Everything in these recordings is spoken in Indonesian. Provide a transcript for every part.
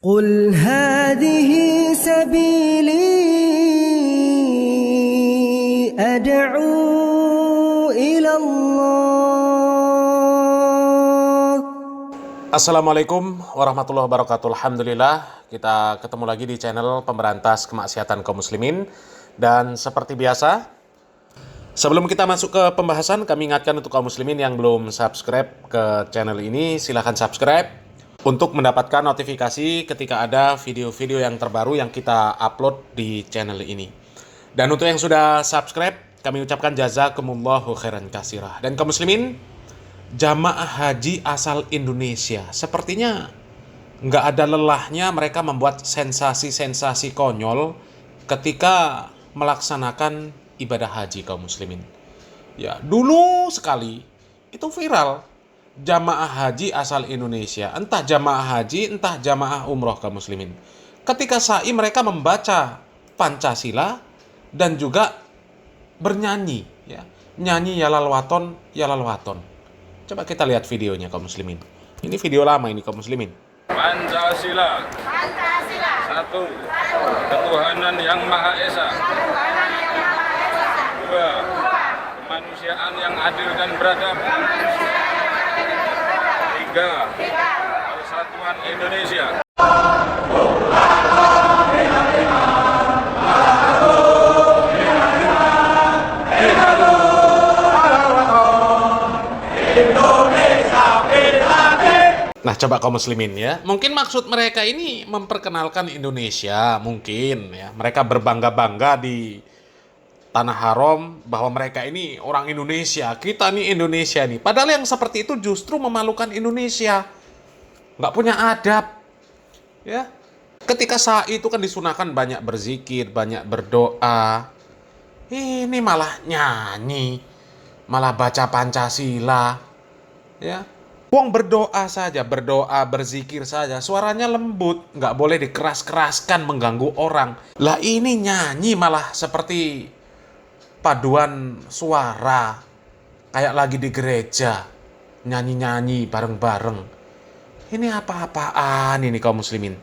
قل هذه سبيلي أدعو إلى الله. Assalamualaikum warahmatullahi wabarakatuh. Alhamdulillah, kita ketemu lagi di channel Pemberantas Kemaksiatan kaum muslimin. Dan seperti biasa, sebelum kita masuk ke pembahasan, kami ingatkan untuk kaum muslimin yang belum subscribe ke channel ini, silahkan subscribe untuk mendapatkan notifikasi ketika ada video-video yang terbaru yang kita upload di channel ini. Dan untuk yang sudah subscribe, kami ucapkan jazakumullahu khairan katsirah. Dan kaum muslimin, jamaah haji asal Indonesia sepertinya nggak ada lelahnya mereka membuat sensasi-sensasi konyol ketika melaksanakan ibadah haji kaum muslimin. Ya, dulu sekali itu viral jamaah haji asal Indonesia, entah jamaah haji, entah jamaah umroh kaum muslimin. Ketika sa'i mereka membaca Pancasila dan juga bernyanyi, ya, nyanyi yalal waton, yalal waton. Coba kita lihat videonya kaum muslimin. Ini video lama ini kaum muslimin. Pancasila. Pancasila. Satu. Ketuhanan yang Maha Esa. Dua. Kemanusiaan yang adil dan beradab. Tiga. Persatuan Indonesia. Nah, coba kaum muslimin ya. Mungkin maksud mereka ini memperkenalkan Indonesia, mungkin ya. Mereka berbangga-bangga di tanah haram bahwa mereka ini orang Indonesia. Kita nih Indonesia nih. Padahal yang seperti itu justru memalukan Indonesia. Nggak punya adab. Ya. Ketika sa'i itu kan disunahkan banyak berzikir, banyak berdoa. Ini malah nyanyi, malah baca Pancasila. Ya. Wong berdoa saja, berdoa, berzikir saja, suaranya lembut, nggak boleh dikeras-keraskan mengganggu orang. Lah ini nyanyi malah seperti paduan suara, kayak lagi di gereja, nyanyi-nyanyi bareng-bareng. Ini apa-apaan ini kaum muslimin?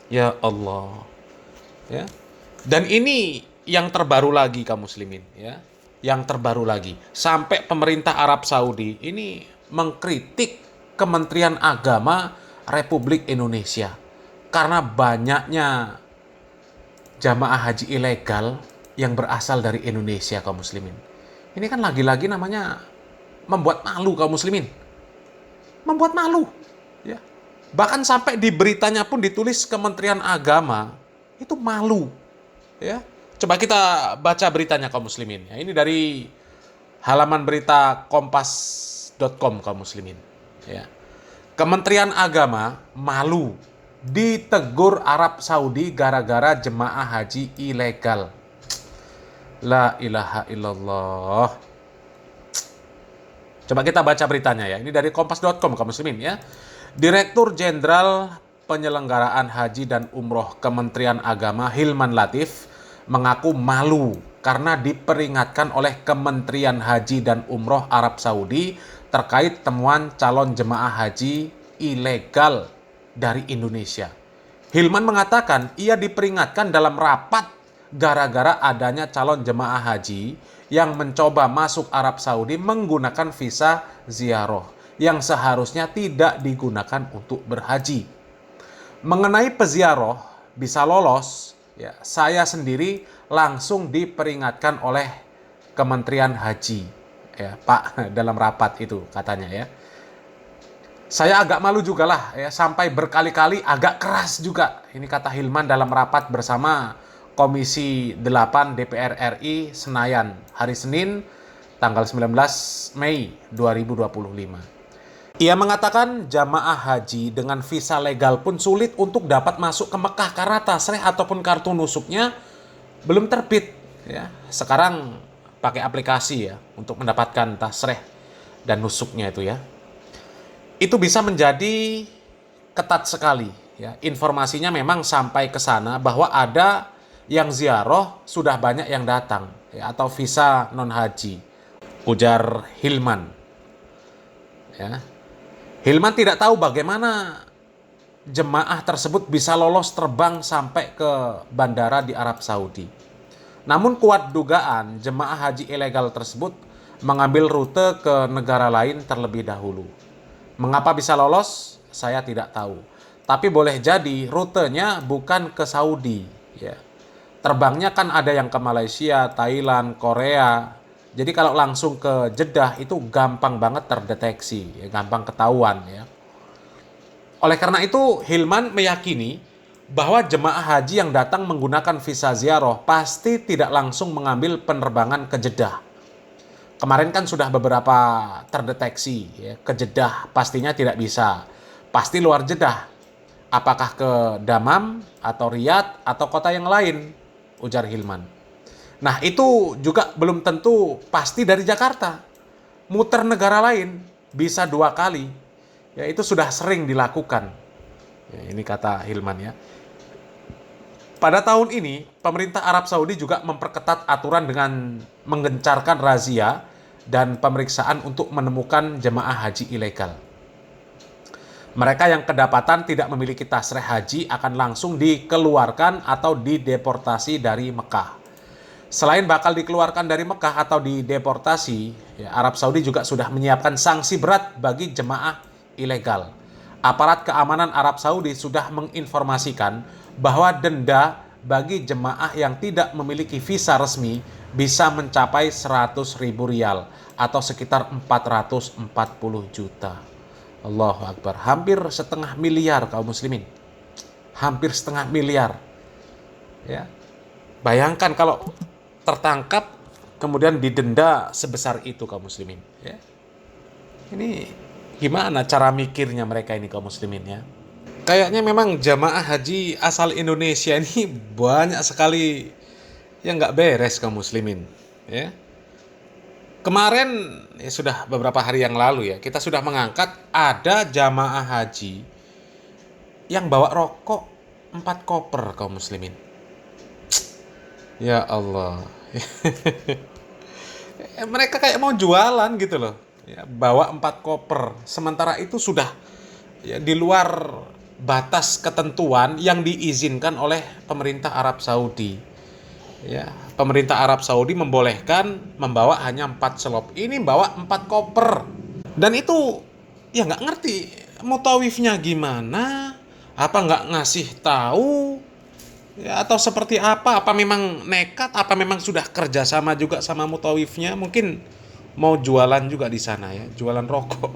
Ya Allah. Ya. Dan ini yang terbaru lagi kaum muslimin, ya. Yang terbaru lagi, sampai pemerintah Arab Saudi ini mengkritik Kementerian Agama Republik Indonesia karena banyaknya jamaah haji ilegal yang berasal dari Indonesia kaum muslimin. Ini kan lagi-lagi namanya membuat malu kaum muslimin. Membuat malu, ya. Bahkan sampai di beritanya pun ditulis Kementerian Agama itu malu, ya. Coba kita baca beritanya kaum muslimin. Ya, ini dari halaman berita kompas.com kaum muslimin. Ya. Kementerian Agama malu ditegur Arab Saudi gara-gara jemaah haji ilegal. La ilaha illallah. Coba kita baca beritanya ya. Ini dari kompas.com kaum muslimin ya. Direktur Jenderal Penyelenggaraan Haji dan Umroh Kementerian Agama Hilman Latif mengaku malu karena diperingatkan oleh Kementerian Haji dan Umroh Arab Saudi terkait temuan calon jemaah haji ilegal dari Indonesia. Hilman mengatakan ia diperingatkan dalam rapat gara-gara adanya calon jemaah haji yang mencoba masuk Arab Saudi menggunakan visa ziarah yang seharusnya tidak digunakan untuk berhaji. Mengenai peziarah bisa lolos, ya, saya sendiri langsung diperingatkan oleh Kementerian Haji, ya Pak, dalam rapat itu katanya ya. Saya agak malu juga lah ya, sampai berkali-kali agak keras juga. Ini kata Hilman dalam rapat bersama Komisi 8 DPR RI Senayan hari Senin tanggal 19 Mei 2025. Ia mengatakan jamaah haji dengan visa legal pun sulit untuk dapat masuk ke Mekah karena tasreh ataupun kartu nusuknya belum terbit. Ya. Sekarang pakai aplikasi ya untuk mendapatkan tasreh dan nusuknya itu ya. Itu bisa menjadi ketat sekali. Ya. Informasinya memang sampai ke sana bahwa ada yang ziarah sudah banyak yang datang ya, atau visa non haji. Ujar Hilman. Ya. Hilman tidak tahu bagaimana jemaah tersebut bisa lolos terbang sampai ke bandara di Arab Saudi. Namun kuat dugaan jemaah haji ilegal tersebut mengambil rute ke negara lain terlebih dahulu. Mengapa bisa lolos? Saya tidak tahu. Tapi boleh jadi rutenya bukan ke Saudi. Ya. Terbangnya kan ada yang ke Malaysia, Thailand, Korea. Jadi kalau langsung ke Jeddah itu gampang banget terdeteksi, ya, gampang ketahuan. Ya. Oleh karena itu Hilman meyakini bahwa jemaah haji yang datang menggunakan visa ziarah pasti tidak langsung mengambil penerbangan ke Jeddah. Kemarin kan sudah beberapa terdeteksi, ya, ke Jeddah pastinya tidak bisa. Pasti luar Jeddah. Apakah ke Damam atau Riyadh atau kota yang lain, ujar Hilman. Nah itu juga belum tentu pasti dari Jakarta. Muter negara lain bisa 2 kali. Ya itu sudah sering dilakukan. Ya, ini kata Hilman ya. Pada tahun ini, pemerintah Arab Saudi juga memperketat aturan dengan menggencarkan razia dan pemeriksaan untuk menemukan jemaah haji ilegal. Mereka yang kedapatan tidak memiliki tasreh haji akan langsung dikeluarkan atau dideportasi dari Mekah. Selain bakal dikeluarkan dari Mekah atau dideportasi, ya, Arab Saudi juga sudah menyiapkan sanksi berat bagi jemaah ilegal. Aparat keamanan Arab Saudi sudah menginformasikan bahwa denda bagi jemaah yang tidak memiliki visa resmi bisa mencapai 100.000 rial atau sekitar 440 juta. Allahu Akbar, hampir 1,5 miliar kaum muslimin. Hampir 1,5 miliar. Ya. Bayangkan kalau tertangkap kemudian didenda sebesar itu kaum muslimin, ya. Ini gimana cara mikirnya mereka ini kaum muslimin ya? Kayaknya memang jamaah haji asal Indonesia ini banyak sekali yang nggak beres kaum muslimin, ya. Kemarin ya sudah beberapa hari yang lalu ya, kita sudah mengangkat ada jamaah haji yang bawa rokok 4 koper kaum muslimin. Ya Allah. Mereka kayak mau jualan gitu loh. Ya, bawa 4 koper. Sementara itu sudah ya, di luar batas ketentuan yang diizinkan oleh pemerintah Arab Saudi. Ya, pemerintah Arab Saudi membolehkan membawa hanya 4 selop. Ini bawa 4 koper. Dan itu ya nggak ngerti mutawifnya gimana, apa nggak ngasih tahu, ya, atau seperti apa memang nekat, apa memang sudah kerjasama juga sama mutawifnya, mungkin mau jualan juga di sana ya, jualan rokok.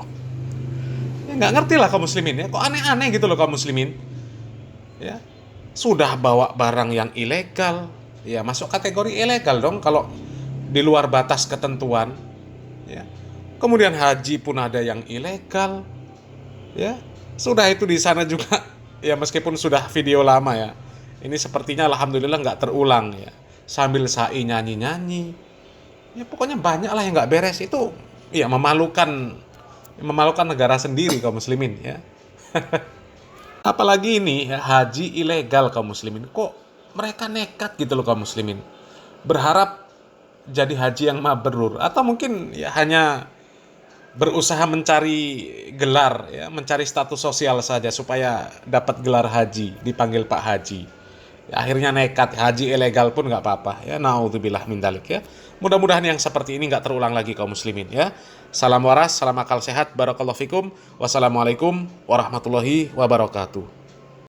Ya nggak ngerti lah kaum muslimin ya, kok aneh-aneh gitu loh kaum muslimin. Ya, sudah bawa barang yang ilegal, ya masuk kategori ilegal dong kalau di luar batas ketentuan. Ya. Kemudian haji pun ada yang ilegal. Ya, sudah itu di sana juga ya meskipun sudah video lama ya. Ini sepertinya alhamdulillah nggak terulang ya. Sambil sa'i nyanyi-nyanyi. Ya pokoknya banyak lah yang nggak beres itu. Ya memalukan negara sendiri kaum muslimin ya. Apalagi ini ya, haji ilegal kaum muslimin. Kok mereka nekat gitu loh kaum muslimin. Berharap jadi haji yang mabrur atau mungkin ya hanya berusaha mencari gelar ya, mencari status sosial saja supaya dapat gelar haji, dipanggil Pak Haji. Ya, akhirnya nekat, haji ilegal pun nggak apa-apa ya. Naudzubillah min dzalik ya. Mudah-mudahan yang seperti ini nggak terulang lagi kaum muslimin ya. Salam waras, salam akal sehat, barakallahu fikum. Wassalamualaikum warahmatullahi wabarakatuh.